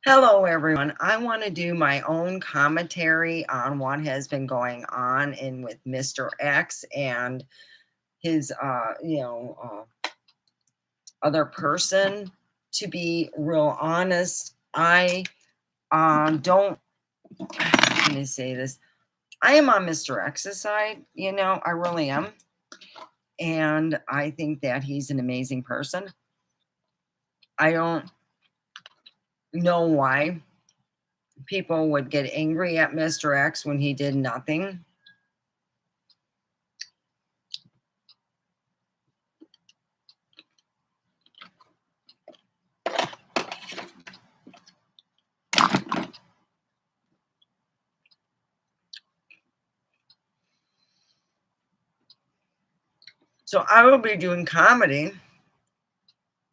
Hello, everyone. I want to do my own commentary on what has been going on in with Mr. X and his, other person. To be real honest, I don't. Let me say this. I am on Mr. X's side. I really am, and I think that he's an amazing person. I don't know why people would get angry at Mr. X when he did nothing. So I will be doing comedy.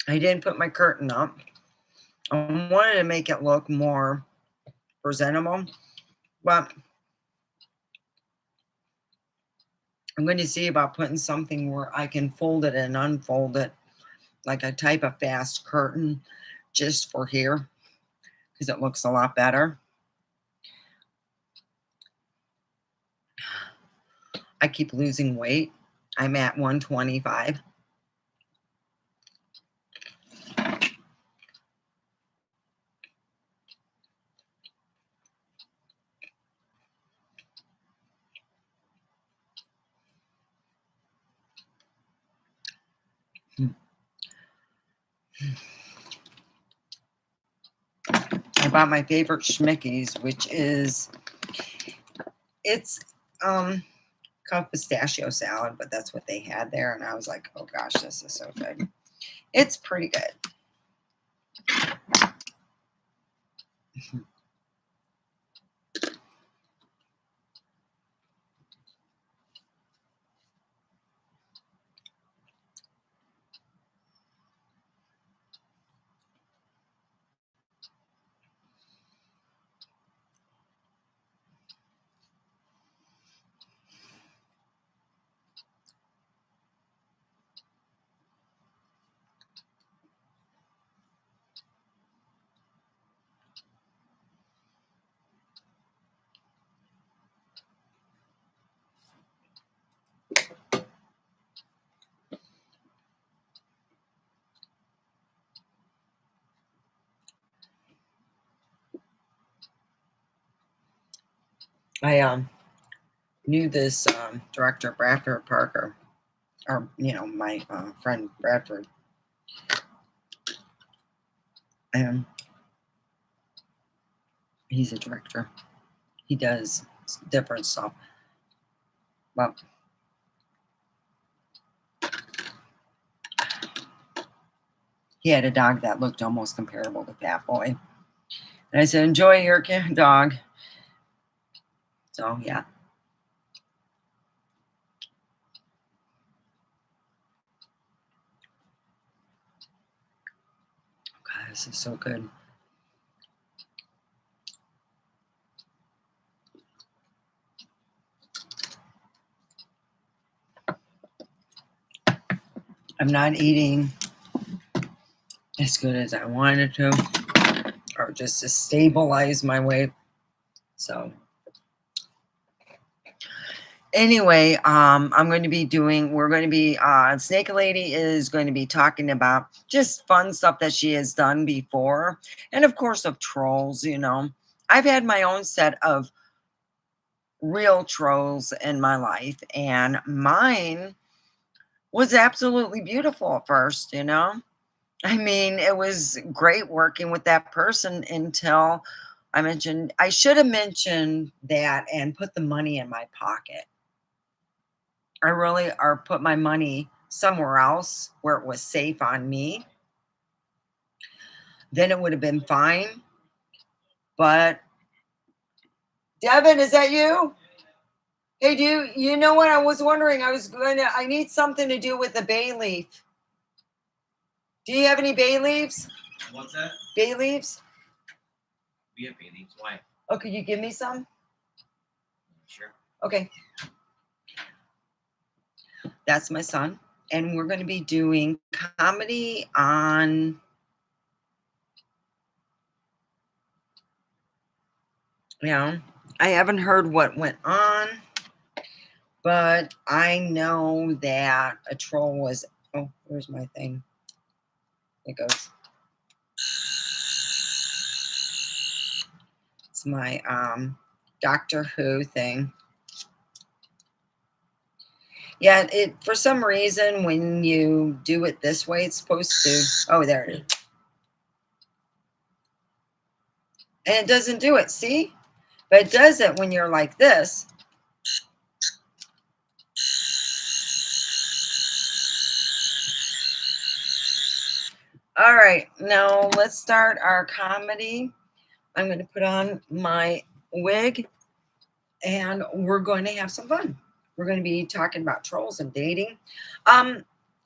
I didn't put my curtain up. I wanted to make it look more presentable, but I'm going to see about putting something where I can fold it and unfold it, like a type of fast curtain just for here, because it looks a lot better. I keep losing weight. I'm at 125. I bought my favorite Schmickeys, which is it's called pistachio salad, but that's what they had there, and I was like, oh gosh, this is so good. It's pretty good. I knew this director, Bradford Parker, or my friend Bradford, and he's a director. He does different stuff, but he had a dog that looked almost comparable to Fat Boy, and I said, "Enjoy your dog." So yeah. God, this is so good. I'm not eating as good as I wanted to, or just to stabilize my weight. So anyway, we're going to be, Snake Lady is going to be talking about just fun stuff that she has done before. And of course, of trolls, I've had my own set of real trolls in my life, and mine was absolutely beautiful at first, I mean, it was great working with that person until I should have mentioned that and put the money in my pocket. I really or put my money somewhere else where it was safe on me, then it would have been fine. But Devin, is that you? Hey, you know what I was wondering? I need something to do with the bay leaf. Do you have any bay leaves? What's that? Bay leaves? We have bay leaves. Why? Oh, could you give me some? Sure. Okay. That's my son. And we're going to be doing comedy on You know, I haven't heard what went on, but I know that a troll was. Oh, where's my thing? It goes. It's my Doctor Who thing. Yeah, it for some reason when you do it this way, it's supposed to. Oh, there it is. And it doesn't do it. See, but it does it when you're like this. All right, now let's start our comedy. I'm going to put on my wig and we're going to have some fun. We're going to be talking about trolls and dating.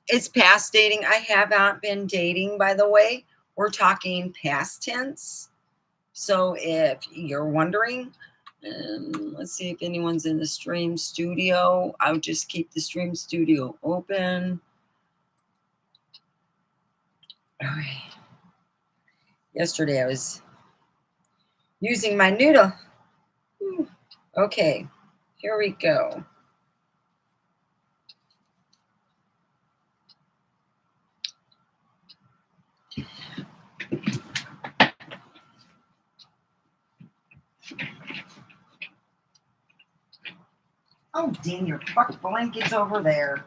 It's past dating. I have not been dating, by the way. We're talking past tense. So if you're wondering, let's see if anyone's in the stream studio. I would just keep the stream studio open. All right. Yesterday I was using my noodle. Okay, here we go. Oh, dang, your fuck blanket's over there.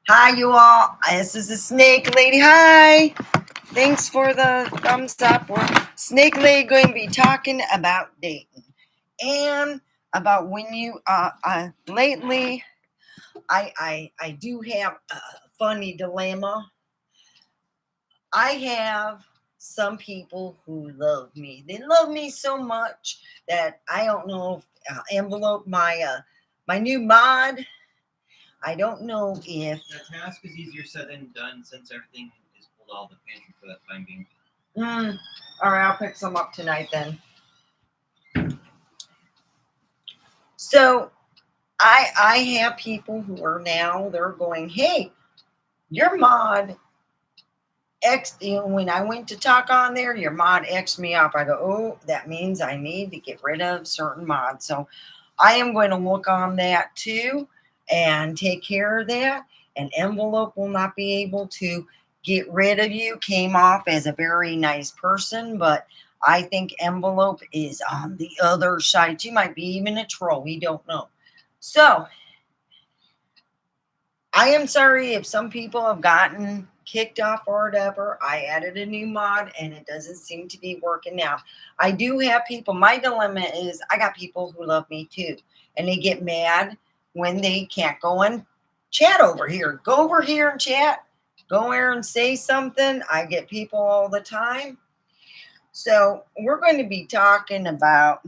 Hi, you all. This is the Snake Lady. Hi. Thanks for the thumbs up. We're Snake Lady going to be talking about dating and about when you lately I do have a funny dilemma. I have some people who love me. They love me so much that I don't know if envelope my new mod. I don't know if The task is easier said than done since everything is pulled out of the pantry for that time being. all right, I'll pick some up tonight then. So I have people who are now they're going, hey, your mod X, when I went to talk on there, your mod X'd me up. I go, oh, that means I need to get rid of certain mods. So I am going to look on that too and take care of that. An envelope will not be able to get rid of you. Came off as a very nice person, but I think envelope is on the other side. You might be even a troll. We don't know. So I am sorry if some people have gotten kicked off or whatever. I added a new mod and it doesn't seem to be working now. I do have people. My dilemma is I got people who love me too. And they get mad when they can't go and chat over here. Go over here and chat. Go here and say something. I get people all the time. So we're going to be talking about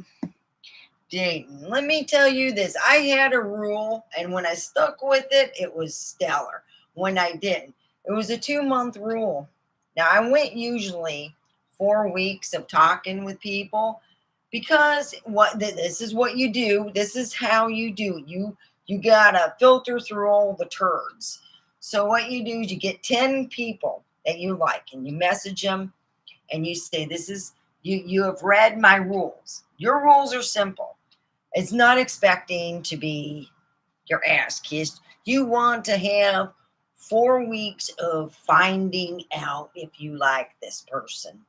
dating. Let me tell you this. I had a rule, and when I stuck with it, it was stellar. When I didn't, it was a 2-month rule. Now, I went usually 4 weeks of talking with people because this is what you do. This is how you do it. You gotta filter through all the turds. So what you do is you get 10 people that you like, and you message them, and you say, "This is you. You have read my rules. Your rules are simple. It's not expecting to be your ass kissed. You want to have 4 weeks of finding out if you like this person.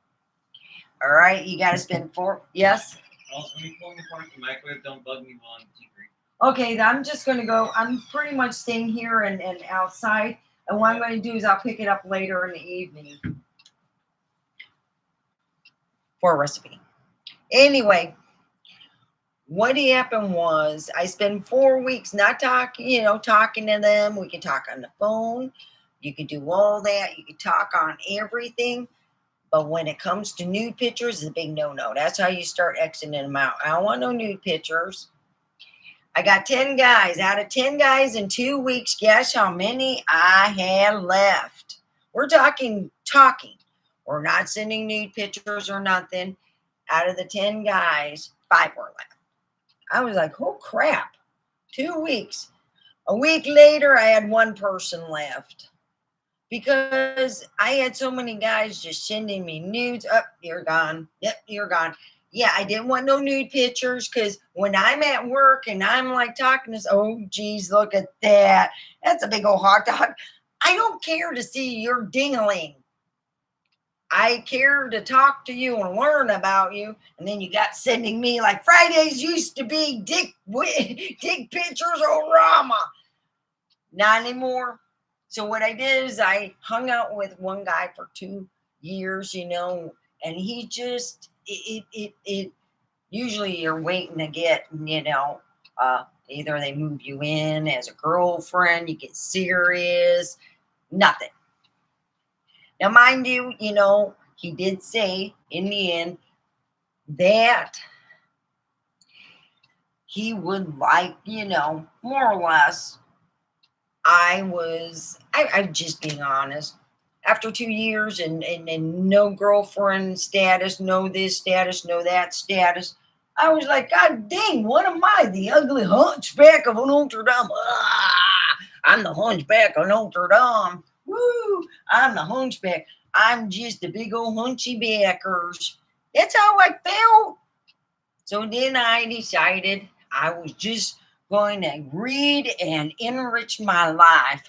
All right, you got to spend four. Yes. Also, when you're pulling apart the microwave, don't bug me while I'm tinkering. Okay, I'm just going to go. I'm pretty much staying here and outside. And what I'm going to do is I'll pick it up later in the evening for a recipe. Anyway, what happened was I spent 4 weeks not talking, talking to them. We could talk on the phone. You could do all that. You could talk on everything. But when it comes to nude pictures, it's a big no-no. That's how you start exiting them out. I don't want no nude pictures. I got 10 guys. Out of 10 guys in 2 weeks, guess how many I had left? We're talking. We're not sending nude pictures or nothing. Out of the 10 guys, 5 were left. I was like, oh crap, 2 weeks. A week later, I had 1 person left because I had so many guys just sending me nudes. Oh, you're gone. Yep, you're gone. Yeah, I didn't want no nude pictures because when I'm at work and I'm like talking to, oh, geez, look at that. That's a big old hot dog. I don't care to see your dingling. I care to talk to you and learn about you. And then you got sending me like Fridays used to be dick pictures or Rama. Not anymore. So what I did is I hung out with one guy for 2 years, and he just it usually you're waiting to get, either they move you in as a girlfriend, you get serious, nothing. Now, mind you, he did say in the end that he would like, more or less. I'm just being honest. After 2 years and no girlfriend status, no this status, no that status, I was like, God dang, what am I? The ugly hunchback of Notre Dame. I'm the hunchback of Notre Dame. Woo! I'm the hunchback. I'm just a big old hunchy backers. That's how I felt. So then I decided I was just going to read and enrich my life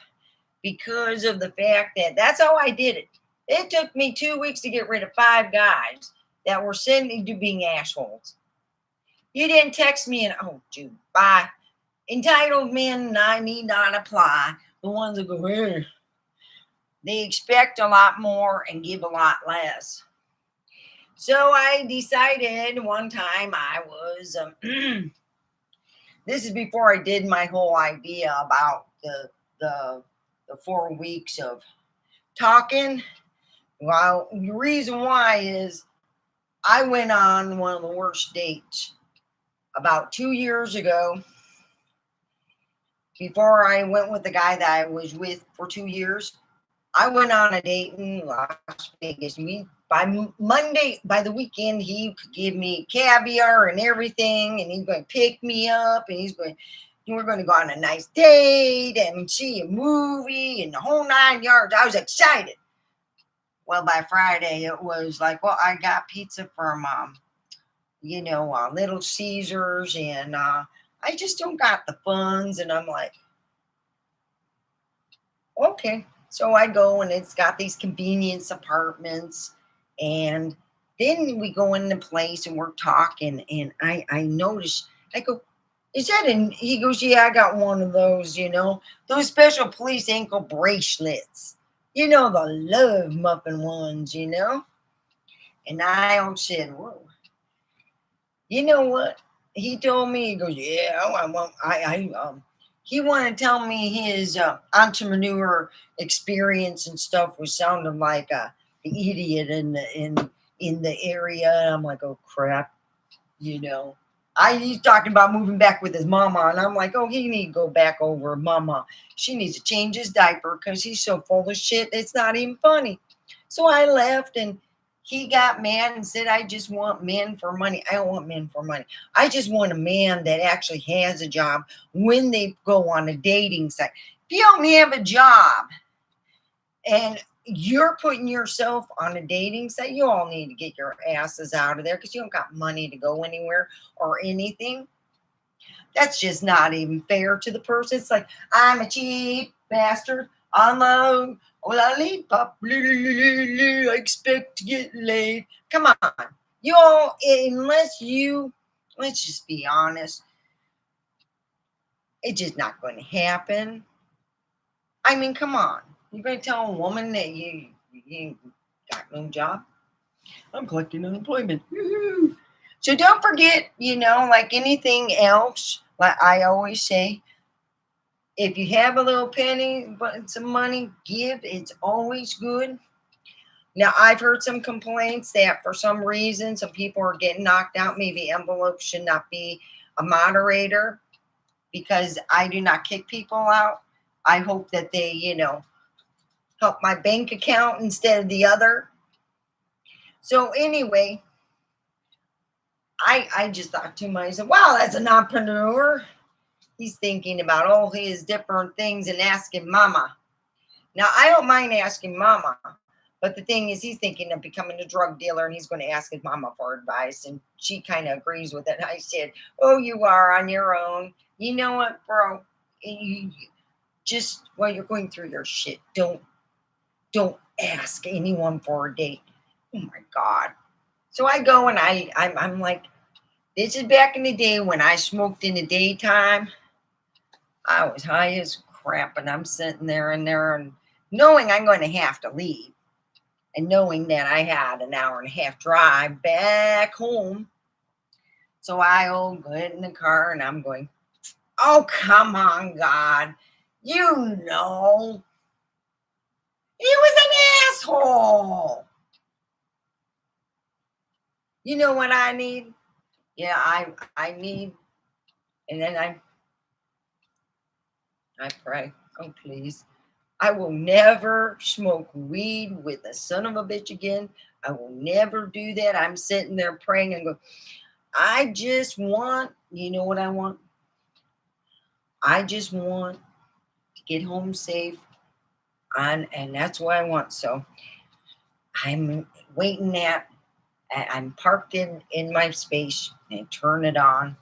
because of the fact that that's how I did it. It took me 2 weeks to get rid of 5 guys that were sending to being assholes. You didn't text me and, oh, dude, bye. Entitled men, I need not apply. The ones that go, hey, they expect a lot more and give a lot less. So I decided one time I was, this is before I did my whole idea about the 4 weeks of talking. Well, the reason why is I went on one of the worst dates about 2 years ago. Before I went with the guy that I was with for 2 years, I went on a date in Las Vegas. By the weekend, he could give me caviar and everything, and he's going to pick me up, and we're going to go on a nice date and see a movie and the whole 9 yards. I was excited. Well, by Friday, it was like, well, I got pizza from, Little Caesars, and I just don't got the funds. And I'm like, okay. So I go, and it's got these convenience apartments. And then we go in the place and we're talking. And I notice, I go, is that in? He goes, yeah, I got one of those, those special police ankle bracelets. The love muffin ones, And I said, whoa. You know what? He told me, he goes, yeah, he wanted to tell me his entrepreneur experience and stuff was sounding like the idiot in the area. And I'm like, oh crap, he's talking about moving back with his mama, and I'm like, oh, he need to go back over mama. She needs to change his diaper because he's so full of shit. It's not even funny. So I left, and he got mad and said, I just want men for money. I don't want men for money. I just want a man that actually has a job when they go on a dating site. If you don't have a job and you're putting yourself on a dating site, you all need to get your asses out of there because you don't got money to go anywhere or anything. That's just not even fair to the person. It's like, I'm a cheap bastard. I'm a lollipop. I expect to get laid. Come on. You all, let's just be honest. It's just not going to happen. I mean, come on. You're going to tell a woman that you ain't got no job? I'm collecting unemployment. Woo-hoo. So don't forget, like anything else, like I always say, if you have a little penny, but some money, give. It's always good. Now, I've heard some complaints that for some reason, some people are getting knocked out. Maybe envelopes should not be a moderator because I do not kick people out. I hope that they, help my bank account instead of the other. So anyway, I just thought to myself, wow, that's an entrepreneur. He's thinking about all his different things and asking mama. Now, I don't mind asking mama, But the thing is, he's thinking of becoming a drug dealer and he's going to ask his mama for advice. And she kind of agrees with it. I said, "Oh, you are on your own. You know what, bro? You just while you're going through your shit, don't ask anyone for a date." Oh my God. So I go and I'm like, this is back in the day when I smoked in the daytime. I was high as crap and I'm sitting there and knowing I'm going to have to leave and knowing that I had an hour and a half drive back home. So I get in the car and I'm going, oh, come on, God. You know, he was an asshole. You know what I need? Yeah, I need, and then I pray, oh, please. I will never smoke weed with a son of a bitch again. I will never do that. I'm sitting there praying and go, I just want, you know what I want? I just want to get home safe. And that's what I want. So I'm waiting I'm parked in my space and I turn it on.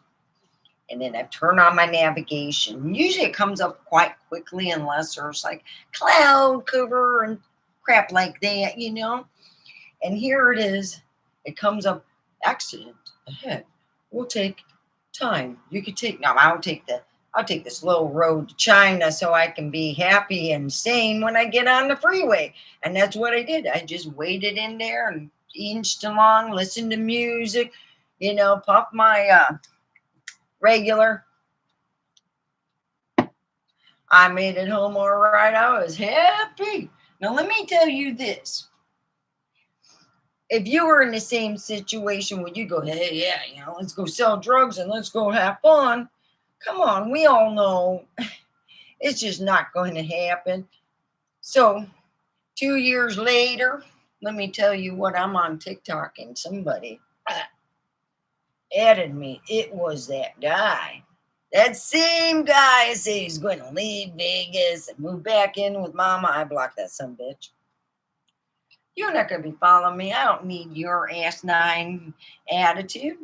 And then I turn on my navigation. Usually it comes up quite quickly unless there's like cloud cover and crap like that, you know. And here it is. It comes up, accident ahead. We'll take time. You could take now. I'll take the slow road to China so I can be happy and sane when I get on the freeway. And that's what I did. I just waited in there and inched along, listened to music, puff my regular. I made it home all right. I was happy. Now let me tell you this. If you were in the same situation, would you go, hey, yeah, let's go sell drugs and let's go have fun? Come on, we all know it's just not going to happen. So 2 years later, let me tell you what, I'm on TikTok and somebody added me. It was that guy. That same guy says he's going to leave Vegas and move back in with mama. I blocked that son bitch. You're not going to be following me. I don't need your asinine attitude.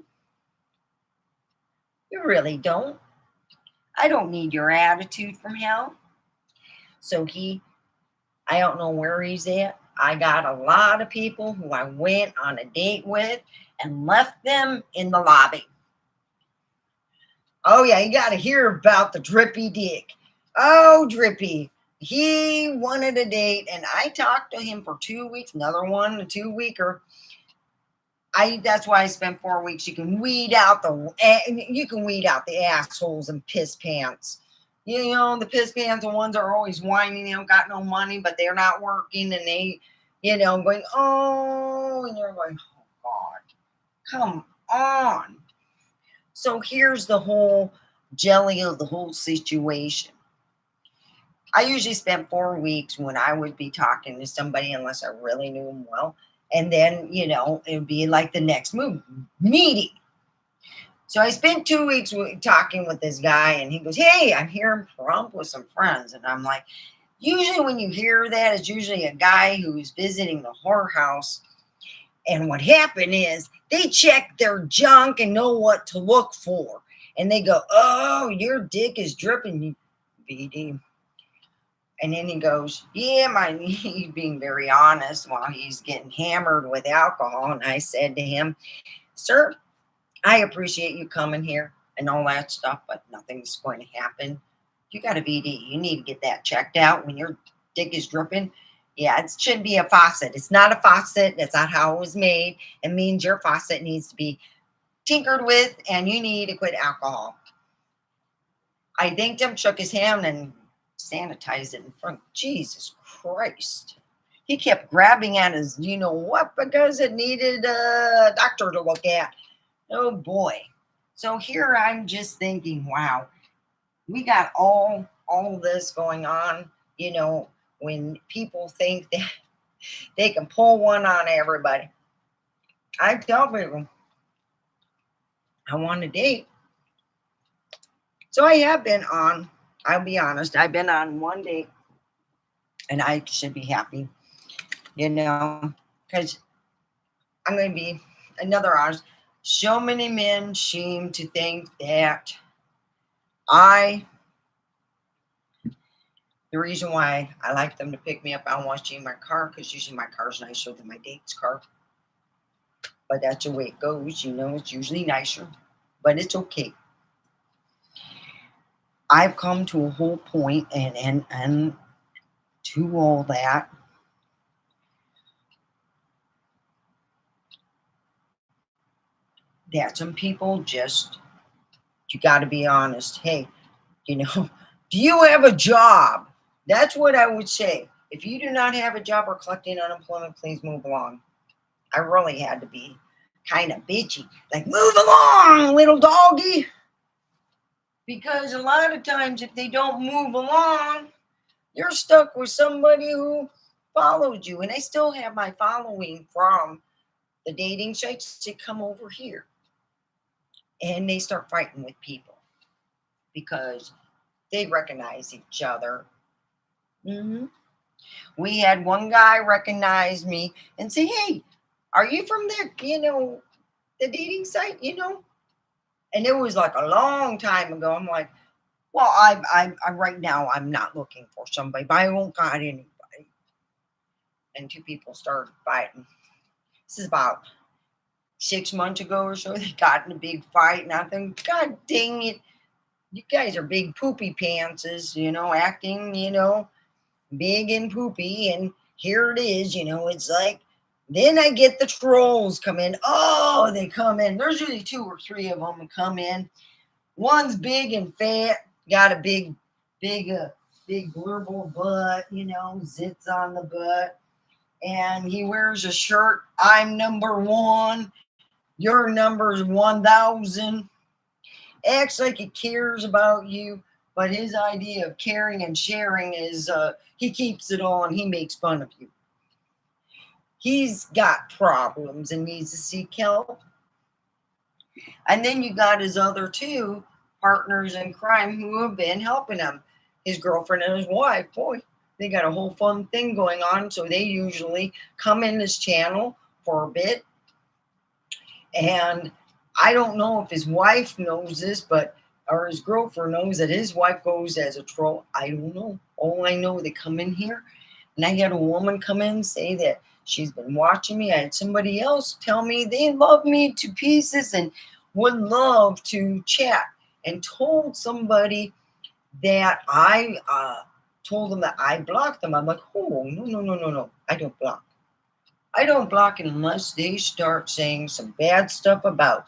You really don't. I don't need your attitude from hell. So I don't know where he's at. I got a lot of people who I went on a date with and left them in the lobby. Oh, yeah, you got to hear about the Drippy Dick. Oh, Drippy. He wanted a date, and I talked to him for 2 weeks. Another one, a 2-weeker. That's why I spent 4 weeks. You can weed out the assholes and piss pants. The piss pants, the ones that are always whining, they don't got no money, but they're not working, and they, going, oh, and you're going, oh God, come on. So here's the whole jelly of the whole situation. I usually spent 4 weeks when I would be talking to somebody, unless I really knew them well. And then, it would be like the next move, meeting. So I spent 2 weeks talking with this guy, and he goes, hey, I'm here in Pahrump with some friends. And I'm like, usually when you hear that, it's usually a guy who's visiting the whorehouse. And what happened is they check their junk and know what to look for. And they go, oh, your dick is dripping, BD. And then he goes, yeah, he's being very honest while he's getting hammered with alcohol. And I said to him, sir, I appreciate you coming here and all that stuff, but nothing's going to happen. You got a BD. You need to get that checked out when your dick is dripping. Yeah, it shouldn't be a faucet. It's not a faucet. That's not how it was made. It means your faucet needs to be tinkered with and you need to quit alcohol. I thanked him, shook his hand, and sanitized it in front. Jesus Christ. He kept grabbing at his, what, because it needed a doctor to look at. Oh boy. So here I'm just thinking, wow, we got all this going on, when people think that they can pull one on everybody. I tell people, I want a date. So I have been on, I'll be honest, I've been on one date and I should be happy. you know, because I'm going to be another honest. So many men seem to think that I, the reason why I like them to pick me up, I don't want to see my car because usually my car's nicer than my date's car. But that's the way it goes, it's usually nicer, but it's okay. I've come to a whole point and to all that some people just, you got to be honest. Hey, you know, do you have a job? That's what I would say. If you do not have a job or collecting unemployment, please move along. I really had to be kind of bitchy, like, move along, little doggy. Because a lot of times, if they don't move along, you're stuck with somebody who followed you. And I still have my following from the dating sites to come over here and they start fighting with people because they recognize each other. hmm We had one guy recognize me and say, "Hey, are you from the dating site, And it was like a long time ago. I'm like, well, I right now I'm not looking for somebody, but I won't got anybody. And two people started fighting. This is about 6 months ago or so. They got in a big fight, and I think, God dang it, you guys are big poopy pantses, acting, big and poopy. And here it is, it's like, then I get the trolls come in. Oh, they come in. There's usually two or three of them come in. One's big and fat, got a big blurble butt, zits on the butt. And he wears a shirt, I'm number one, your number's 1,000. Acts like he cares about you, but his idea of caring and sharing is he keeps it all and he makes fun of you. He's got problems and needs to seek help. And then you got his other two partners in crime who have been helping him. His girlfriend and his wife, boy, they got a whole fun thing going on. So they usually come in this channel for a bit. And I don't know if his wife knows this, or his girlfriend knows that his wife goes as a troll. I don't know. All I know, they come in here, and I had a woman come in and say that she's been watching me. I had somebody else tell me they love me to pieces and would love to chat, and told somebody that I told them that I blocked them. I'm like, oh, no. I don't block. I don't block unless they start saying some bad stuff about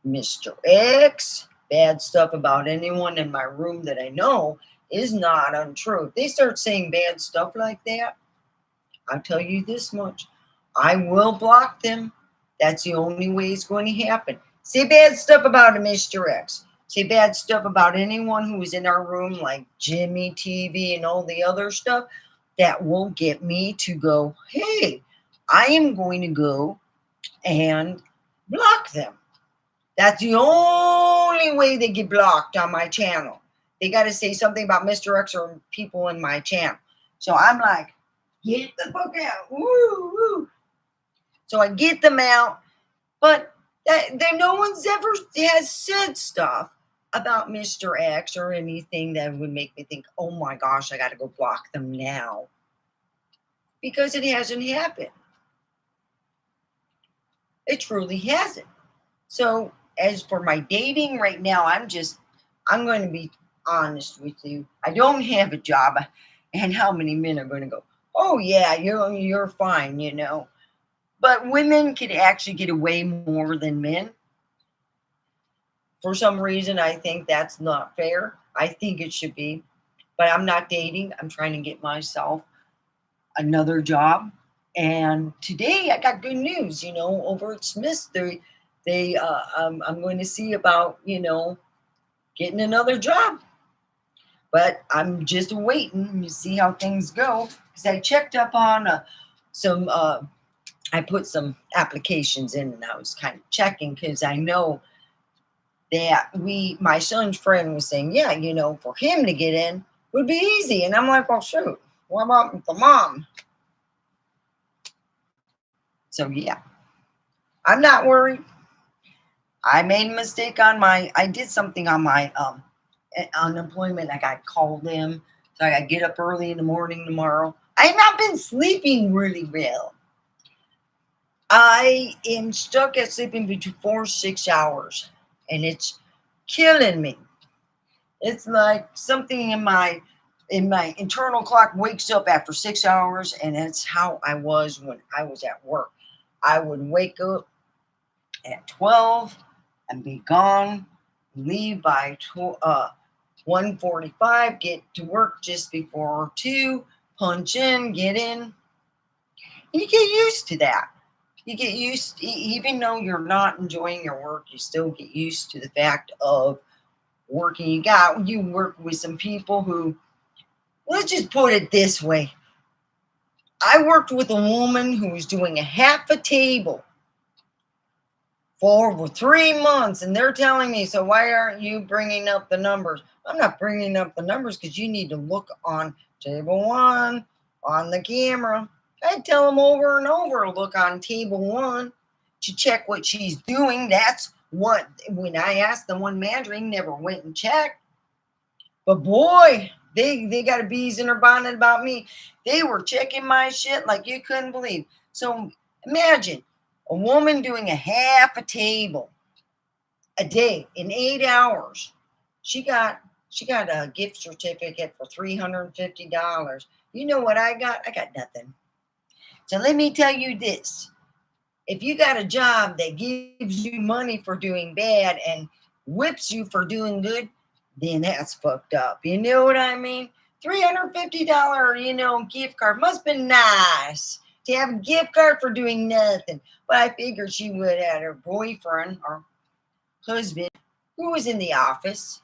Mr. X, bad stuff about anyone in my room that I know is not untrue. If they start saying bad stuff like that, I'll tell you this much. I will block them. That's the only way it's going to happen. Say bad stuff about a Mr. X. Say bad stuff about anyone who was in our room, like Jimmy TV and all the other stuff. That will get me to go, hey, I am going to go and block them. That's the only way they get blocked on my channel. They got to say something about Mr. X or people in my channel. So I'm like, get the fuck out. Woo, woo. So I get them out, but no one's ever has said stuff about Mr. X or anything that would make me think, oh my gosh, I got to go block them now. Because it hasn't happened. It truly hasn't. So as for my dating right now, I'm going to be honest with you. I don't have a job. And how many men are going to go, oh yeah, you're fine, But women can actually get away more than men. For some reason, I think that's not fair. I think it should be. But I'm not dating. I'm trying to get myself another job. And today I got good news, over at Smith's. I'm going to see about, getting another job. But I'm just waiting to see how things go. Because I checked up on I put some applications in and I was kind of checking because I know that my son's friend was saying, yeah, for him to get in would be easy. And I'm like, well, shoot, what about the mom? So yeah, I'm not worried. I made a mistake on my, I did something on my unemployment. I got called in. So I got to get up early in the morning tomorrow. I have not been sleeping really well. I am stuck at sleeping between 4 to 6 hours, and it's killing me. It's like something in my internal clock wakes up after 6 hours, and that's how I was when I was at work. I would wake up at 12 and be gone, leave by 1:45, get to work just before 2, punch in, get in. You get used to that. You get used, even though you're not enjoying your work, you still get used to the fact of working. You work with some people who, let's just put it this way. I worked with a woman who was doing a half a table for over 3 months, and they're telling me, so why aren't you bringing up the numbers? I'm not bringing up the numbers because you need to look on table one on the camera. I tell them over and over, look on table one to check what she's doing. That's what, when I asked the one manager, he never went and checked. But boy, they got a bees in their bonnet about me. They were checking my shit like you couldn't believe. So imagine a woman doing a half a table a day in 8 hours. She got she got a gift certificate for $350. You know what I got? I got nothing. So let me tell you this. If you got a job that gives you money for doing bad and whips you for doing good, then that's fucked up. You know what I mean? $350, gift card must have been nice to have a gift card for doing nothing. But I figured she would have her boyfriend or husband who was in the office.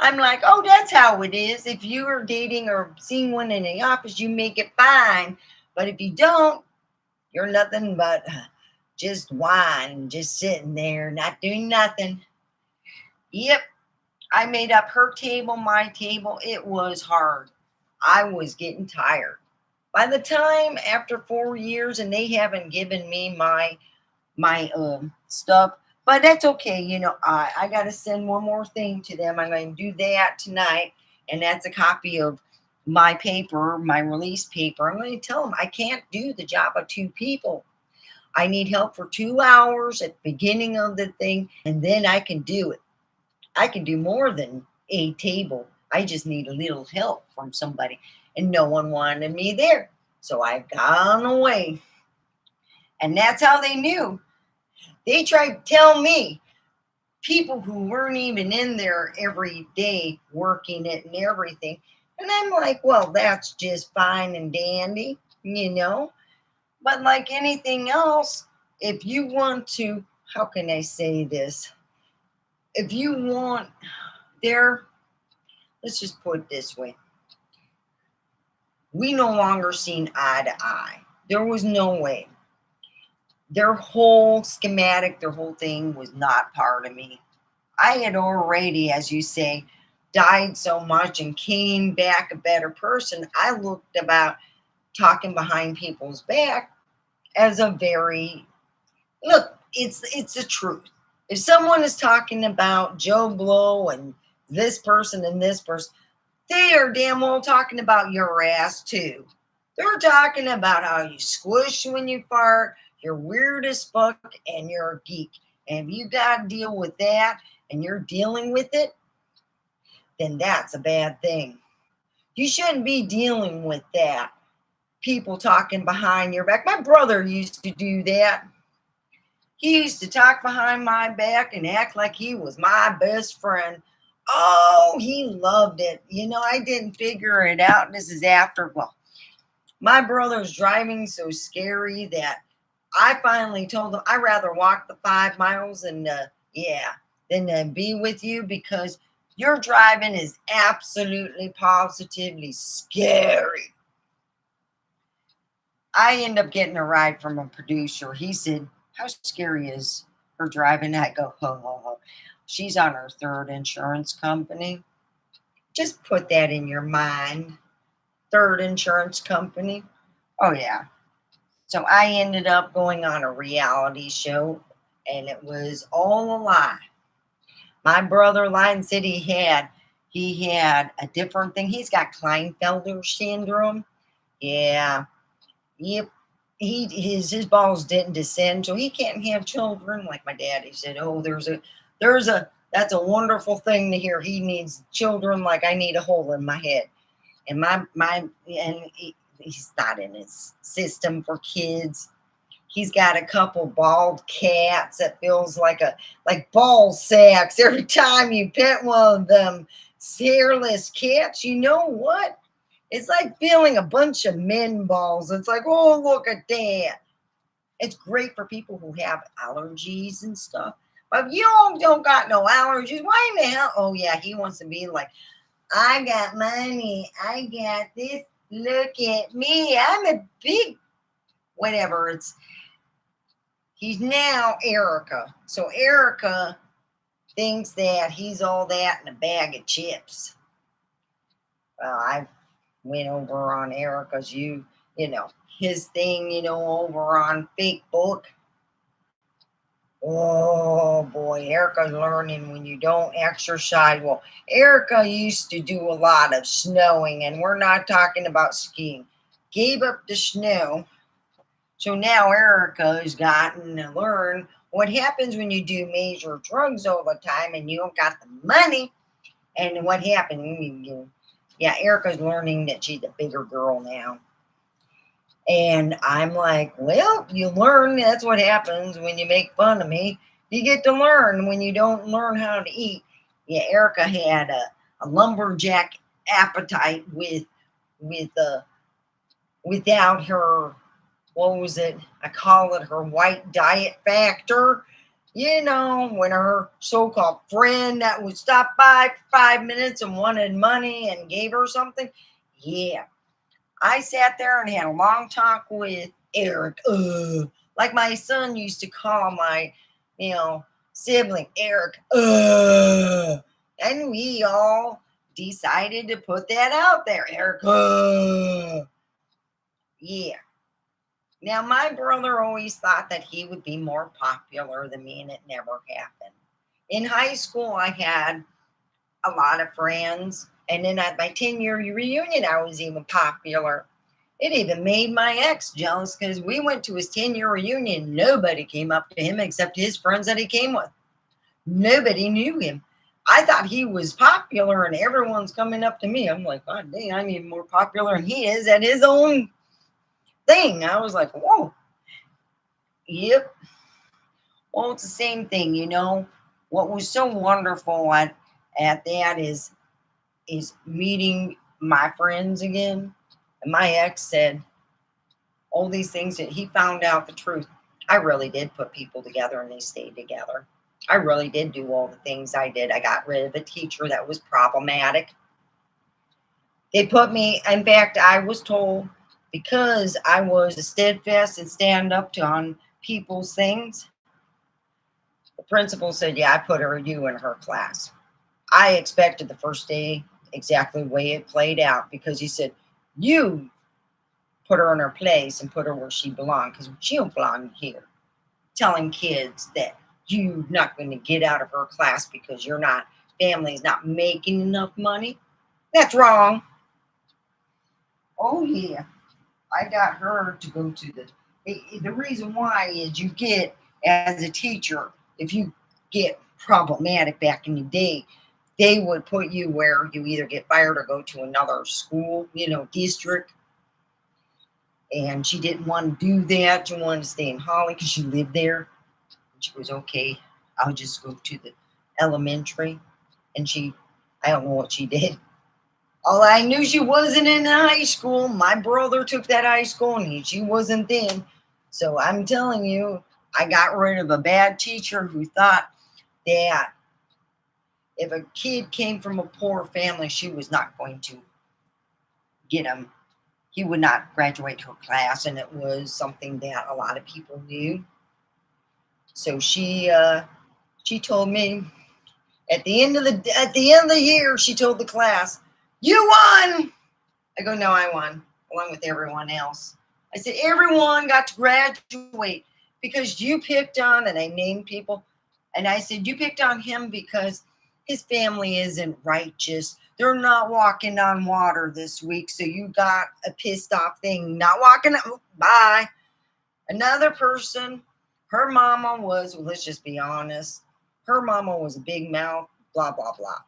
I'm like, oh, that's how it is. If you are dating or seeing one in the office, you make it fine. But if you don't, you're nothing but just wine, just sitting there, not doing nothing. Yep, I made up her table, my table. It was hard. I was getting tired. By the time after 4 years, and they haven't given me my stuff, but that's okay. I got to send one more thing to them. I'm going to do that tonight, and that's a copy of my paper, my release paper. I'm going to tell them I can't do the job of two people. I need help for 2 hours at the beginning of the thing, and then I can do it. I can do more than a table. I just need a little help from somebody. And no one wanted me there. So I've gone away. And that's how they knew. They tried to tell me, people who weren't even in there every day working it and everything. And I'm like, well, that's just fine and dandy. But like anything else, if you want to, how can I say this? If you want their, let's just put it this way. We no longer seen eye to eye. There was no way. Their whole schematic, their whole thing was not part of me. I had already, as you say, died so much and came back a better person. I looked about talking behind people's back as a very, look, it's the truth. If someone is talking about Joe Blow and this person, they are damn well talking about your ass too. They're talking about how you squish when you fart, you're weird as fuck, and you're a geek. And if you got to deal with that and you're dealing with it, then that's a bad thing. You shouldn't be dealing with that. People talking behind your back. My brother used to do that. He used to talk behind my back and act like he was my best friend. Oh, he loved it. I didn't figure it out. This is after, well, my brother's driving so scary that I finally told him I'd rather walk the 5 miles than be with you, because your driving is absolutely positively scary. I end up getting a ride from a producer. He said, how scary is her driving? I go, ho, ho, ho. She's on her third insurance company. Just put that in your mind. Third insurance company. Oh, yeah. So I ended up going on a reality show, and it was all a lie. My brother Lion said he had a different thing. He's got Klinefelter syndrome. Yeah. Yep. His balls didn't descend, so he can't have children. Like my daddy said, oh, there's a that's a wonderful thing to hear. He needs children like I need a hole in my head. And he's not in his system for kids. He's got a couple bald cats that feels like ball sacks every time you pet one of them hairless cats. You know what? It's like feeling a bunch of men balls. It's like, oh, look at that. It's great for people who have allergies and stuff. But if you don't got no allergies, why in the hell? Oh, yeah, he wants to be like, I got money. I got this. Look at me. I'm a big whatever. He's now Erica. So Erica thinks that he's all that in a bag of chips. Well, I went over on Erica's his thing, over on Facebook. Oh boy, Erica's learning when you don't exercise. Well, Erica used to do a lot of snowing, and we're not talking about skiing. Gave up the snow. So now Erica has gotten to learn what happens when you do major drugs all the time and you don't got the money. And what happened when yeah, Erica's learning that she's a bigger girl now. And I'm like, well, you learn. That's what happens when you make fun of me. You get to learn when you don't learn how to eat. Yeah, Erica had a lumberjack appetite with without her, what was it? I call it her white diet factor. When her so-called friend that would stop by for 5 minutes and wanted money and gave her something. Yeah, I sat there and had a long talk with Eric. Like my son used to call my, sibling Eric. And we all decided to put that out there, Eric. Yeah. Now, my brother always thought that he would be more popular than me, and it never happened. In high school, I had a lot of friends, and then at my 10-year reunion, I was even popular. It even made my ex jealous because we went to his 10-year reunion. Nobody came up to him except his friends that he came with. Nobody knew him. I thought he was popular, and everyone's coming up to me. I'm like, God dang, I'm even more popular than he is at his own thing. I was like, whoa. Yep. Well, it's the same thing, What was so wonderful at that is meeting my friends again. And my ex said all these things that he found out the truth. I really did put people together and they stayed together. I really did do all the things I did. I got rid of a teacher that was problematic. They put me, in fact, I was told because I was steadfast and stand up to on people's things. The principal said, yeah, I put you in her class. I expected the first day exactly the way it played out because he said, you put her in her place and put her where she belonged because she don't belong here. Telling kids that you're not going to get out of her class because family's not making enough money. That's wrong. Oh, yeah. I got her to go to the reason why is you get, as a teacher, if you get problematic back in the day, they would put you where you either get fired or go to another school, district. And she didn't want to do that. She wanted to stay in Holly because she lived there. And she was okay. I'll just go to the elementary. And I don't know what she did. All I knew, she wasn't in high school. My brother took that high school and she wasn't then. So I'm telling you, I got rid of a bad teacher who thought that if a kid came from a poor family, she was not going to get him. He would not graduate her class, and it was something that a lot of people knew. So she told me at the end of the year, she told the class, "You won." I go, "No, I won along with everyone else." I said, everyone got to graduate because you picked on, and I named people, and I said, you picked on him because his family isn't righteous. They're not walking on water this week, so you got a pissed off thing. Not walking, bye. Another person, her mama was, well, let's just be honest, her mama was a big mouth, blah, blah, blah.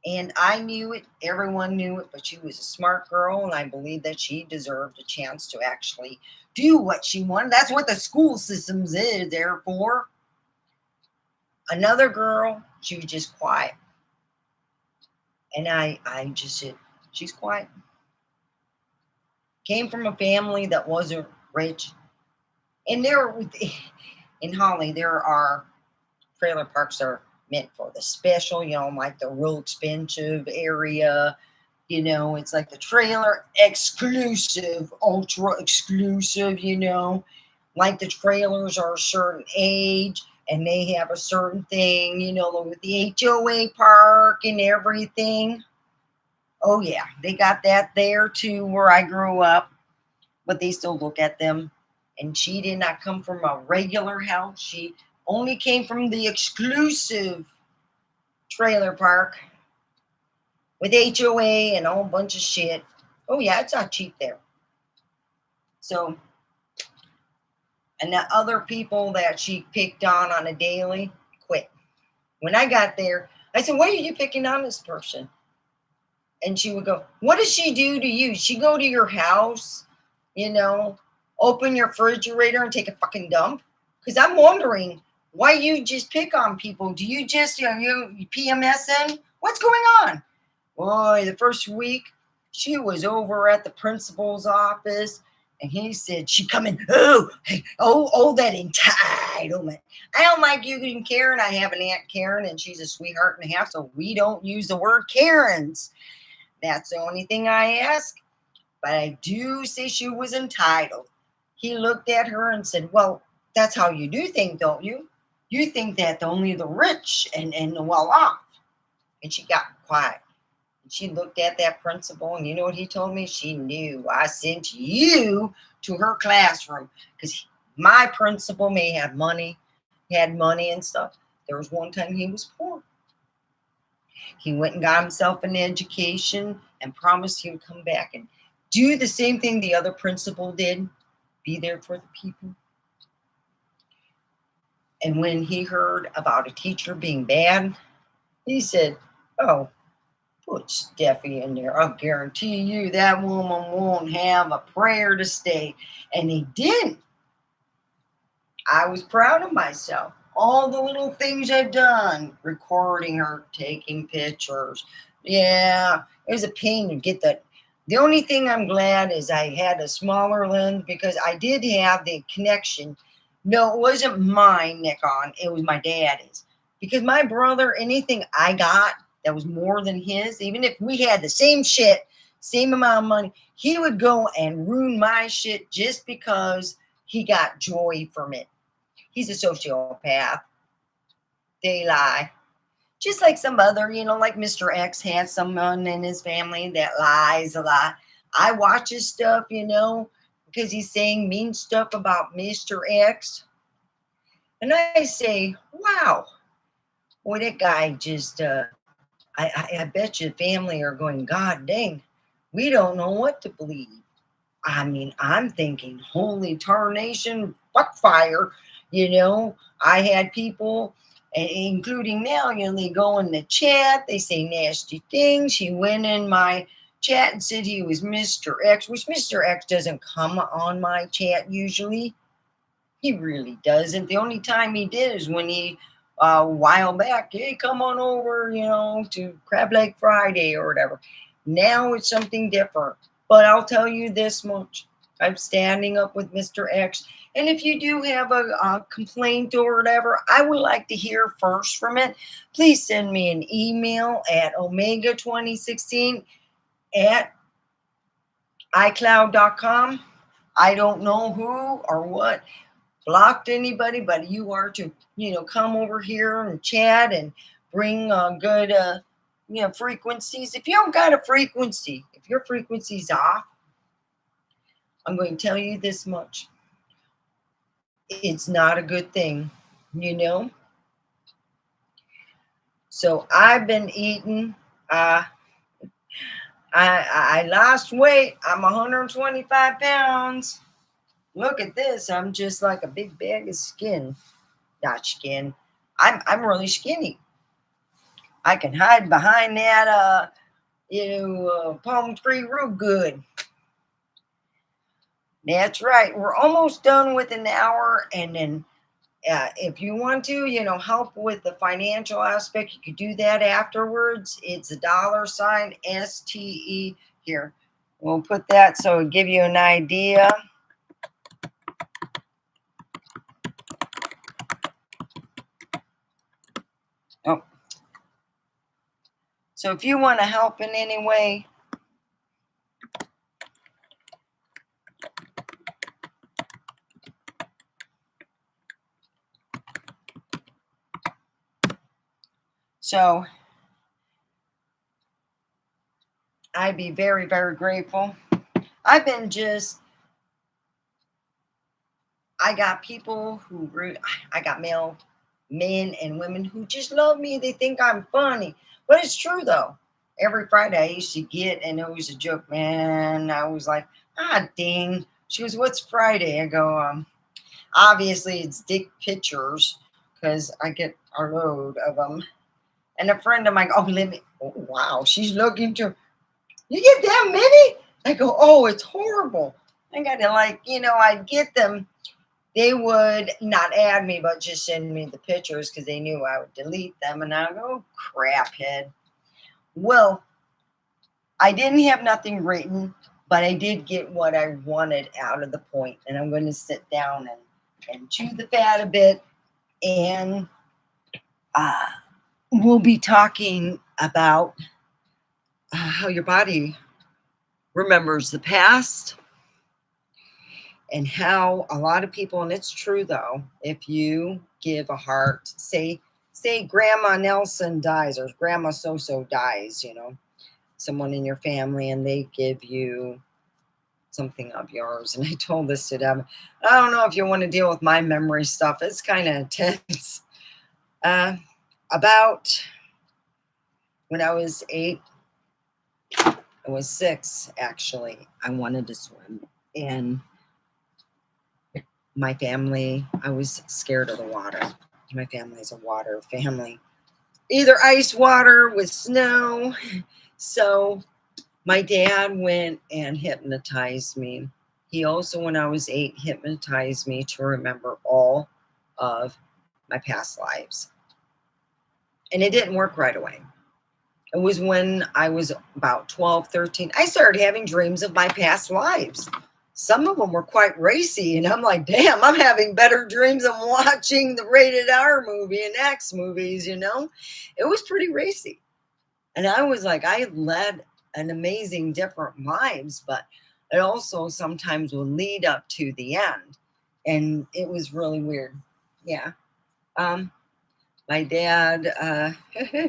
And I knew it, everyone knew it, but she was a smart girl, and I believe that she deserved a chance to actually do what she wanted. That's what the school systems is there for. Another girl, she was just quiet. And I just said, she's quiet. Came from a family that wasn't rich. And there, in Holly, there are trailer parks that are meant for the special, like the real expensive area. It's like the trailer exclusive, ultra exclusive, like the trailers are a certain age and they have a certain thing, with the HOA park and everything. Oh, yeah, they got that there too, where I grew up, but they still look at them. And she did not come from a regular house. She only came from the exclusive trailer park with HOA and a whole bunch of shit. Oh, yeah, it's not cheap there. So, and the other people that she picked on a daily quit. When I got there, I said, why are you picking on this person? And she would go, what does she do to you? She go to your house, open your refrigerator and take a fucking dump? Because I'm wondering why you just pick on people. Do you just, you PMSing? What's going on? Boy, the first week, she was over at the principal's office, and he said, she come in, that entitlement. I don't like you and Karen. I have an Aunt Karen, and she's a sweetheart and a half, so we don't use the word Karens. That's the only thing I ask, but I do say she was entitled. He looked at her and said, well, that's how you do think, don't you? You think that only the rich and the well-off. And she got quiet. She looked at that principal, and you know what he told me? She knew I sent you to her classroom because my principal may have money, had money and stuff. There was one time he was poor. He went and got himself an education and promised he would come back and do the same thing the other principal did, be there for the people. And when he heard about a teacher being bad, he said, oh, put Steffi in there. I'll guarantee you that woman won't have a prayer to stay. And he didn't. I was proud of myself. All the little things I've done, recording her, taking pictures. Yeah, it was a pain to get that. The only thing I'm glad is I had a smaller lens because I did have the connection. No, it wasn't mine, Nikon. It was my dad's. Because my brother, anything I got that was more than his, even if we had the same shit, same amount of money, he would go and ruin my shit just because he got joy from it. He's a sociopath. They lie. Just like some other, like Mr. X has someone in his family that lies a lot. I watch his stuff, because he's saying mean stuff about Mr. X. And I say, wow, boy, that guy just, I bet you family are going, God dang, we don't know what to believe. I mean, I'm thinking, holy tarnation, fuck fire. I had people, including Mel, they go in the chat, they say nasty things. He went in my chat and said he was Mr. X, which Mr. X doesn't come on my chat usually. He really doesn't. The only time he did is when he, a while back, hey, come on over, to Crab Lake Friday or whatever. Now it's something different. But I'll tell you this much. I'm standing up with Mr. X. And if you do have a complaint or whatever, I would like to hear first from it. Please send me an email at omega2016 at iCloud.com. I don't know who or what blocked anybody, but you are to, come over here and chat and bring good, frequencies. If you don't got a frequency, if your frequency's off, I'm going to tell you this much. It's not a good thing, you know? So I've been eating. Uh, I lost weight. I'm 125 pounds. Look at this. I'm just like a big bag of skin. Not skin. I'm really skinny. I can hide behind that palm tree real good. That's right. We're almost done with an hour, and then if you want to, help with the financial aspect, you could do that afterwards. It's a $ STE here. We'll put that so it'll give you an idea. Oh, so if you want to help in any way, so I'd be very, very grateful. I've been just, I got people who, I got men and women who just love me. They think I'm funny, but it's true though. Every Friday I used to get, and it was a joke, man. I was like, ding. She goes, "What's Friday?" I go, obviously it's dick pictures because I get a load of them. And a friend of mine, oh, let me, oh, wow, she's looking to, you get that many? I go, oh, it's horrible. I got to I'd get them. They would not add me, but just send me the pictures because they knew I would delete them. And I go, oh, crap head. Well, I didn't have nothing written, but I did get what I wanted out of the point. And I'm going to sit down and chew the fat a bit. And uh, we'll be talking about how your body remembers the past and how a lot of people, and it's true though, if you give a heart, say Grandma Nelson dies or Grandma So-So dies, someone in your family, and they give you something of yours. And I told this to them, I don't know if you want to deal with my memory stuff. It's kind of intense. About when I was 8, I was 6 actually, I wanted to swim. And my family, I was scared of the water. My family is a water family, either ice water with snow. So my dad went and hypnotized me. He also, when I was 8, hypnotized me to remember all of my past lives. And it didn't work right away. It was when I was about 12, 13, I started having dreams of my past lives. Some of them were quite racy, and I'm like, damn, I'm having better dreams than watching the rated R movie and X movies, It was pretty racy. And I was like, I led an amazing different lives, but it also sometimes will lead up to the end. And it was really weird. Yeah. My dad, I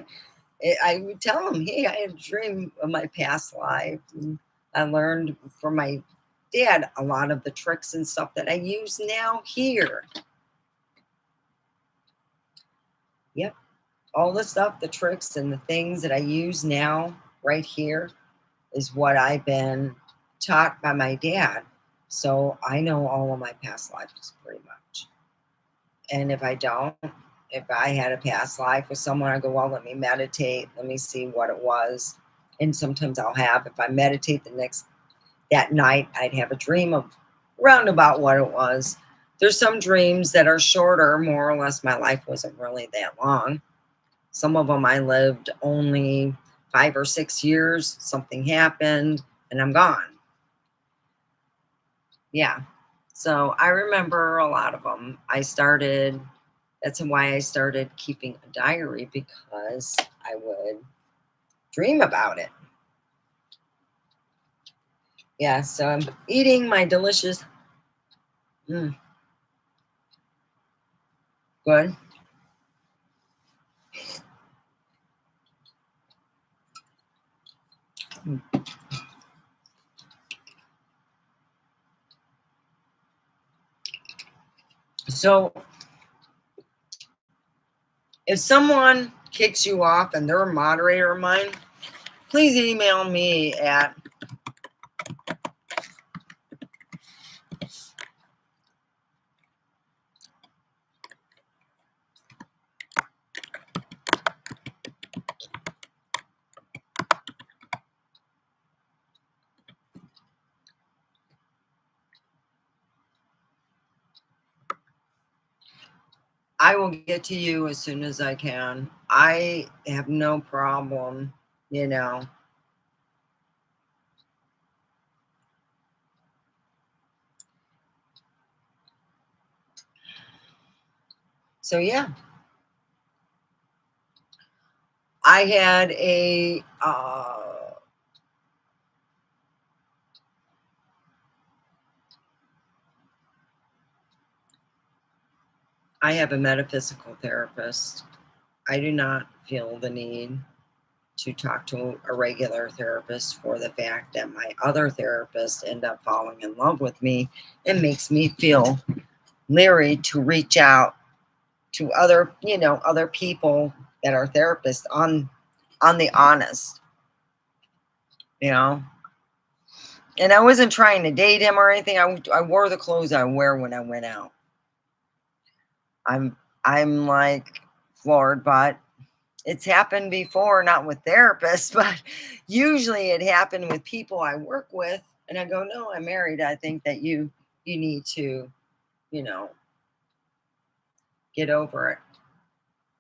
would tell him, hey, I had a dream of my past life. And I learned from my dad a lot of the tricks and stuff that I use now here. Yep. All the stuff, the tricks and the things that I use now right here is what I've been taught by my dad. So I know all of my past lives pretty much. And if I don't, if I had a past life with someone, I go, well, let me meditate. Let me see what it was. And sometimes I'll have, if I meditate that night, I'd have a dream of round about what it was. There's some dreams that are shorter, more or less. My life wasn't really that long. Some of them I lived only 5 or 6 years. Something happened and I'm gone. Yeah. So I remember a lot of them. That's why I started keeping a diary, because I would dream about it. Yeah, so I'm eating my delicious, good. So if someone kicks you off and they're a moderator of mine, please email me at I will get to you as soon as I can. I have no problem, you know. So yeah, I had a I have a metaphysical therapist. I do not feel the need to talk to a regular therapist for the fact that my other therapist end up falling in love with me. It makes me feel leery to reach out to other, other people that are therapists on the honest, you know. And I wasn't trying to date him or anything. I wore the clothes I wear when I went out. I'm like floored, but it's happened before, not with therapists, but usually it happened with people I work with. And I go, no, I'm married. I think that you need to, you know, get over it.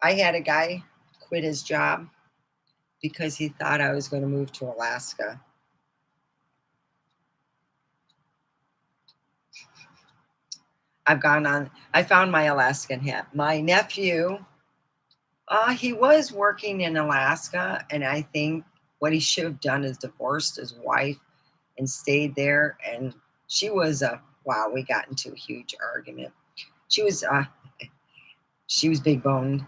I had a guy quit his job because he thought I was going to move to Alaska. I found my Alaskan hat. My nephew, he was working in Alaska, and I think what he should have done is divorced his wife and stayed there. And she was wow, we got into a huge argument. She was big boned,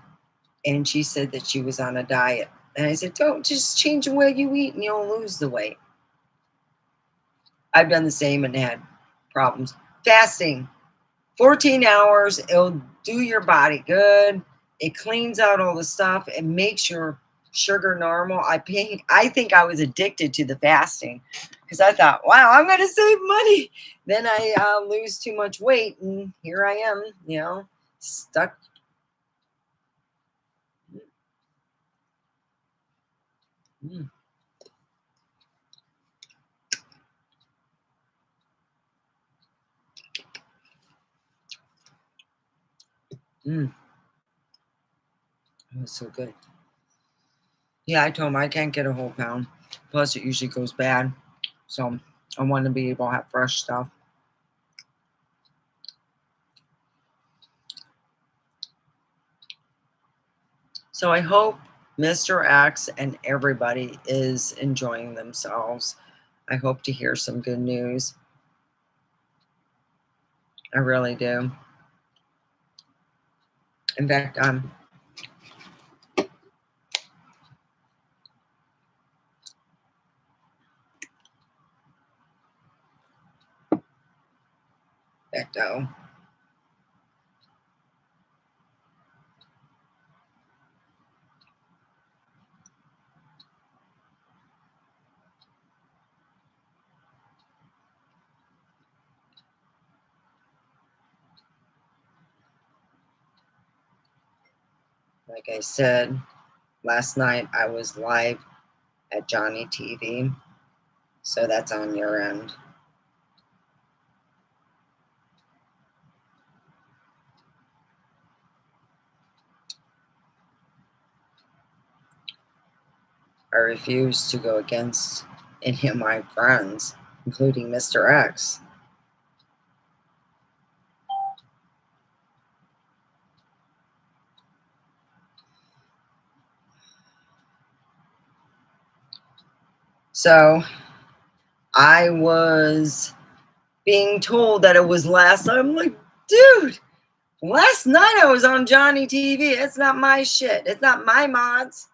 and she said that she was on a diet. And I said, don't, just change the way you eat and you'll lose the weight. I've done the same and had problems. Fasting, 14 hours, it'll do your body good. It cleans out all the stuff. It makes your sugar normal. I think I was addicted to the fasting because I thought, wow, I'm going to save money. Then I lose too much weight, and here I am, stuck. Mm, mm, it was so good. Yeah, I told him I can't get a whole pound. Plus, it usually goes bad. So I want to be able to have fresh stuff. So I hope Mr. X and everybody is enjoying themselves. I hope to hear some good news. I really do. In fact, oh, like I said, last night I was live at Johnny TV. So that's on your end. I refuse to go against any of my friends, including Mr. X. So I was being told that it was last night. I'm like, dude, last night I was on Johnny TV. It's not my shit. It's not my mods.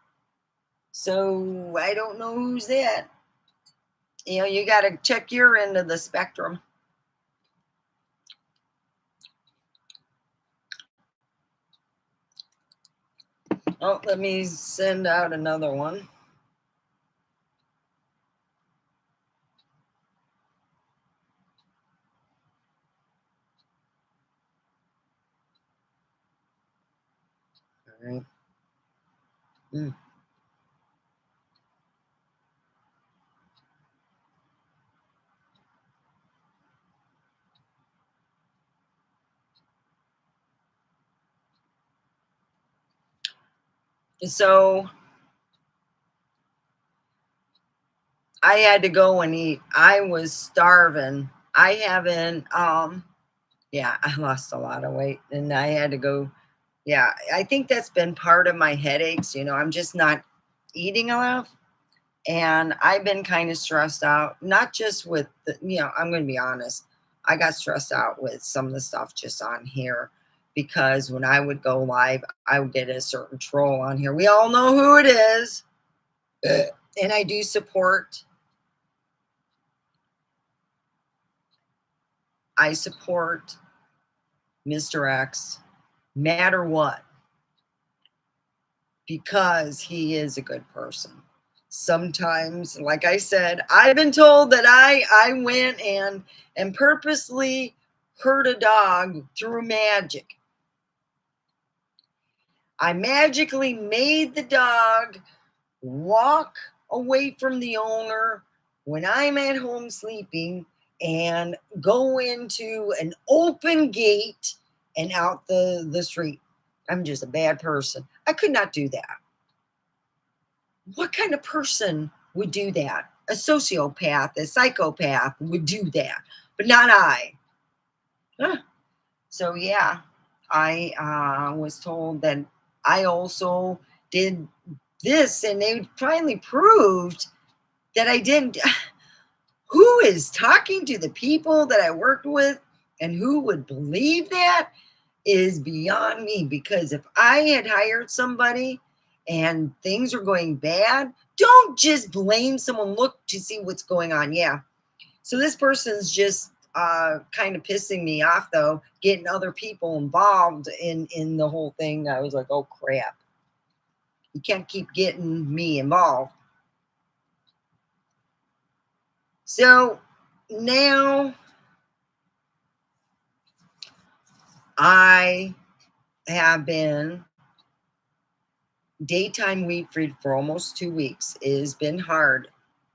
So I don't know who's that. You got to check your end of the spectrum. Oh, let me send out another one. All right. Mm. So I had to go and eat. I was starving. I haven't yeah, I lost a lot of weight and I had to go. Yeah, I think that's been part of my headaches. I'm just not eating enough. And I've been kind of stressed out, not just with I'm going to be honest. I got stressed out with some of the stuff just on here because when I would go live, I would get a certain troll on here. We all know who it is. And I do support, I support Mr. X, matter what, because he is a good person. Sometimes, like I said, I've been told that I went and purposely hurt a dog through magic. I magically made the dog walk away from the owner when I'm at home sleeping and go into an open gate and out the street. I'm just a bad person. I could not do that. What kind of person would do that? A sociopath, a psychopath would do that, but not I. Huh. So, yeah, I was told that I also did this, and they finally proved that I didn't. Who is talking to the people that I worked with, and who would believe that is beyond me. Because if I had hired somebody and things are going bad, don't just blame someone. Look to see what's going on. Yeah. So this person's just kind of pissing me off, though, getting other people involved in the whole thing. I was like, oh crap. You can't keep getting me involved. So now I have been daytime weed free for almost 2 weeks. It has been hard.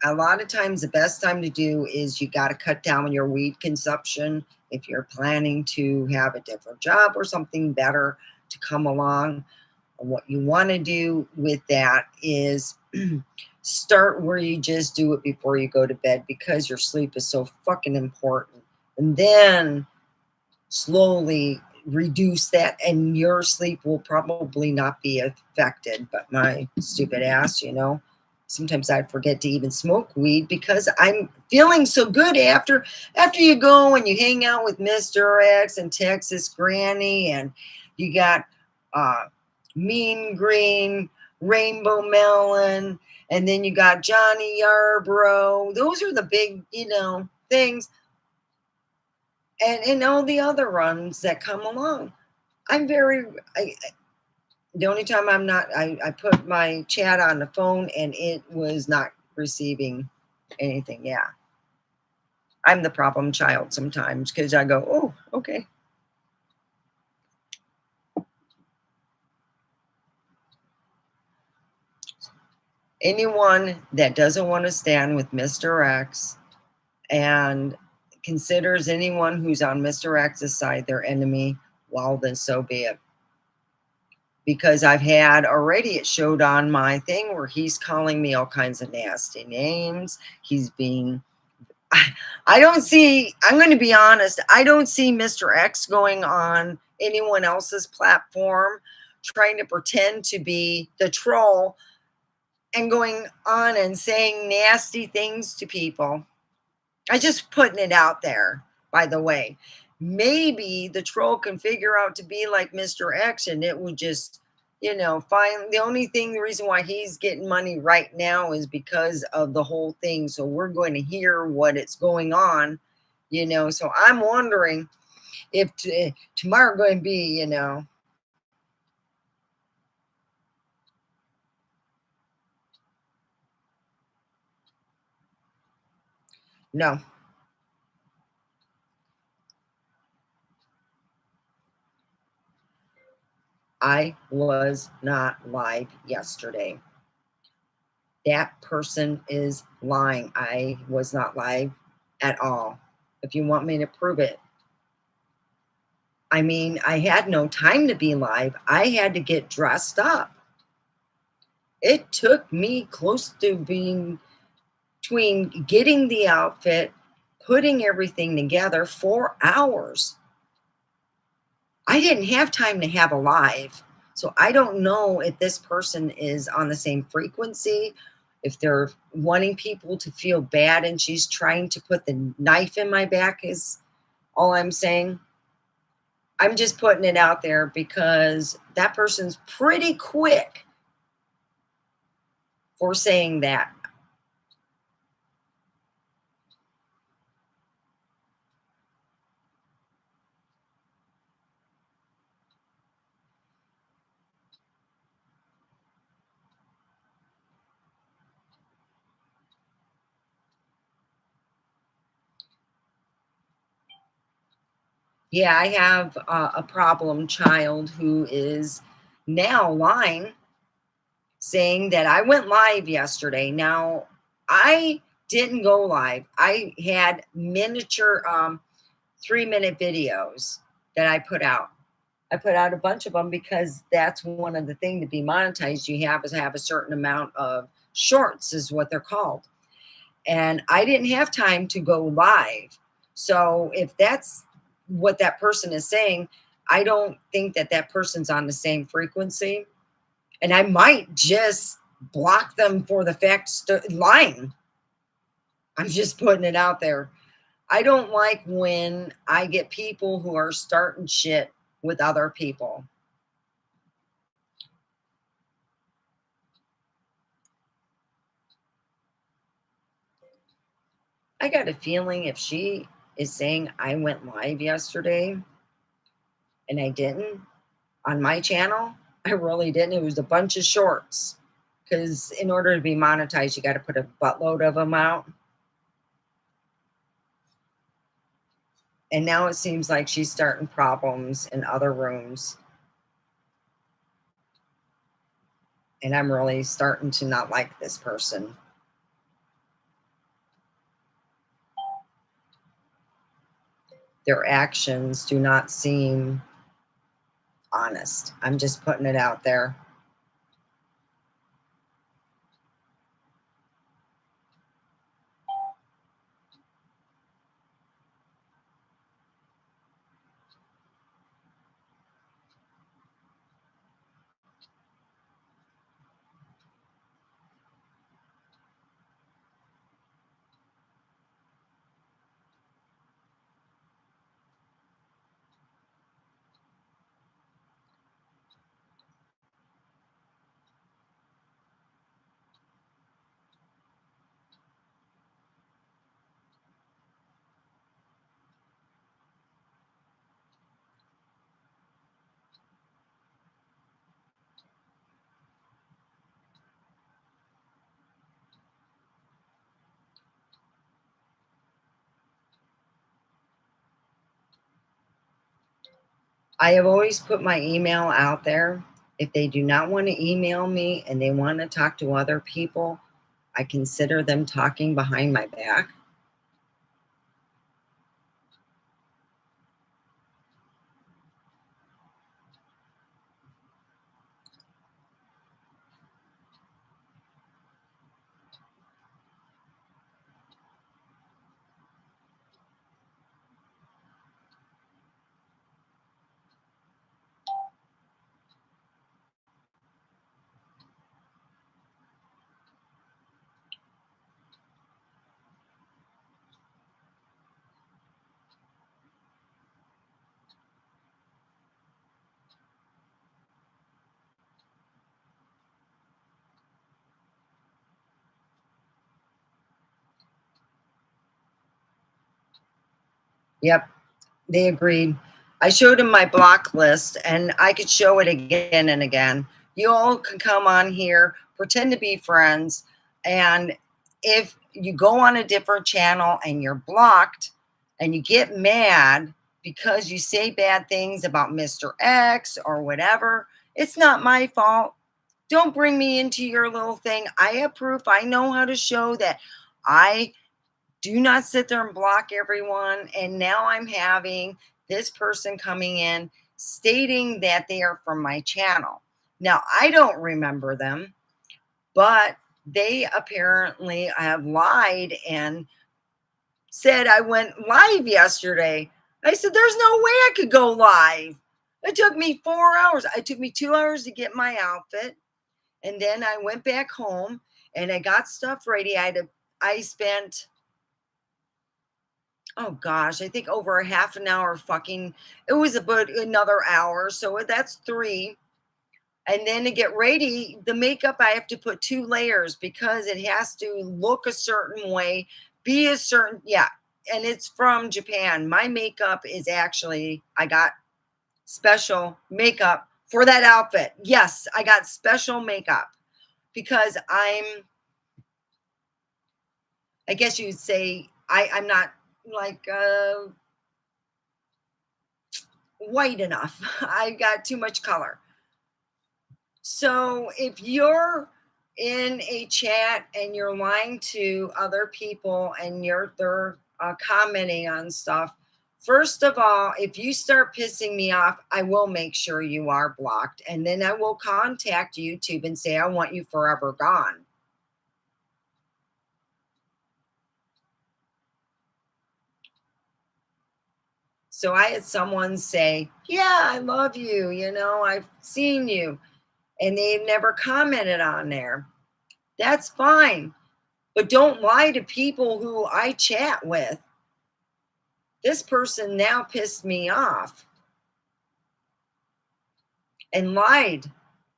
A lot of times, the best time to do is you got to cut down your weed consumption if you're planning to have a different job or something better to come along. What you want to do with that is start where you just do it before you go to bed because your sleep is so fucking important. And then slowly reduce that, and your sleep will probably not be affected. But my stupid ass, sometimes I forget to even smoke weed because I'm feeling so good after you go and you hang out with Mr. X and Texas Granny, and you got uh Mean Green, Rainbow Melon, and then you got Johnny Yarborough. Those are the big, things, and all the other runs that come along. I'm very the only time I'm not I put my chat on the phone and it was not receiving anything. Yeah. I'm the problem child sometimes because I go, oh, okay. Anyone that doesn't want to stand with Mr. X and considers anyone who's on Mr. X's side their enemy, well, then so be it. Because I've had already, it showed on my thing where he's calling me all kinds of nasty names. He's being, I don't see, I'm going to be honest, I don't see Mr. X going on anyone else's platform trying to pretend to be the troll and going on and saying nasty things to people. I just putting it out there, by the way. Maybe the troll can figure out to be like Mr. X and it would just, find the only thing, the reason why he's getting money right now is because of the whole thing. So we're going to hear what it's going on, So I'm wondering if tomorrow going to be, No, I was not live yesterday. That person is lying. I was not live at all. If you want me to prove it, I mean, I had no time to be live. I had to get dressed up. It took me close to being between getting the outfit, putting everything together, 4 hours. I didn't have time to have a live. So I don't know if this person is on the same frequency, if they're wanting people to feel bad and she's trying to put the knife in my back, is all I'm saying. I'm just putting it out there because that person's pretty quick for saying that. Yeah, I have a problem child who is now lying, saying that I went live yesterday. Now, I didn't go live. I had miniature 3-minute videos that I put out. I put out a bunch of them because that's one of the things to be monetized. You have is have a certain amount of shorts, is what they're called. And I didn't have time to go live. So if that's what that person is saying, I don't think that that person's on the same frequency. And I might just block them for the fact lying. I'm just putting it out there. I don't like when I get people who are starting shit with other people. I got a feeling if she is saying I went live yesterday and I didn't on my channel, I really didn't. It was a bunch of shorts because in order to be monetized, you got to put a buttload of them out. And now it seems like she's starting problems in other rooms. And I'm really starting to not like this person. Their actions do not seem honest. I'm just putting it out there. I have always put my email out there. If they do not want to email me and they want to talk to other people, I consider them talking behind my back. Yep, they agreed. I showed them my block list and I could show it again and again. You all can come on here, pretend to be friends. And if you go on a different channel and you're blocked and you get mad because you say bad things about Mr. X or whatever, it's not my fault. Don't bring me into your little thing. I have proof. I know how to show that I do not sit there and block everyone. And now I'm having this person coming in stating that they are from my channel. Now, I don't remember them, but they apparently have lied and said I went live yesterday. I said, there's no way I could go live. It took me 4 hours. It took me 2 hours to get my outfit. And then I went back home and I got stuff ready. I spent, oh gosh, I think over a half an hour fucking, it was about another hour. So that's three. And then to get ready, the makeup, I have to put 2 layers because it has to look a certain way, be a certain, yeah. And it's from Japan. My makeup is actually, I got special makeup for that outfit. Yes, I got special makeup because I guess you'd say I'm not like white enough. I got too much color. So if you're in a chat and you're lying to other people and they're commenting on stuff, first of all, if you start pissing me off, I will make sure you are blocked, and then I will contact YouTube and say I want you forever gone. So I had someone say, "Yeah, I love you. You know, I've seen you," and they've never commented on there. That's fine. But don't lie to people who I chat with. This person now pissed me off and lied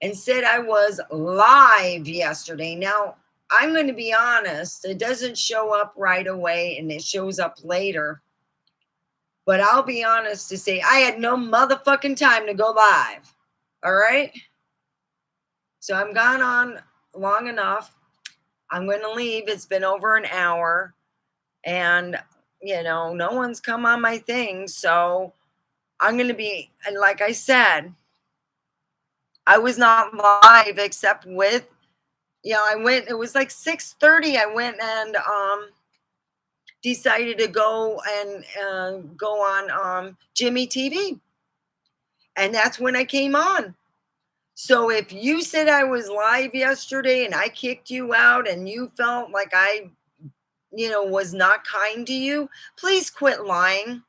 and said I was live yesterday. Now, I'm going to be honest, it doesn't show up right away and it shows up later. But I'll be honest to say I had no motherfucking time to go live. All right? So I'm gone on long enough. I'm going to leave. It's been over an hour. And no one's come on my thing. So I'm going to be, and like I said, I was not live except with, I went, it was like 6:30. I went and decided to go and go on Jimmy TV. And that's when I came on. So if you said I was live yesterday and I kicked you out and you felt like I, was not kind to you, please quit lying.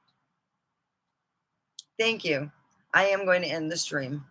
Thank you. I am going to end the stream.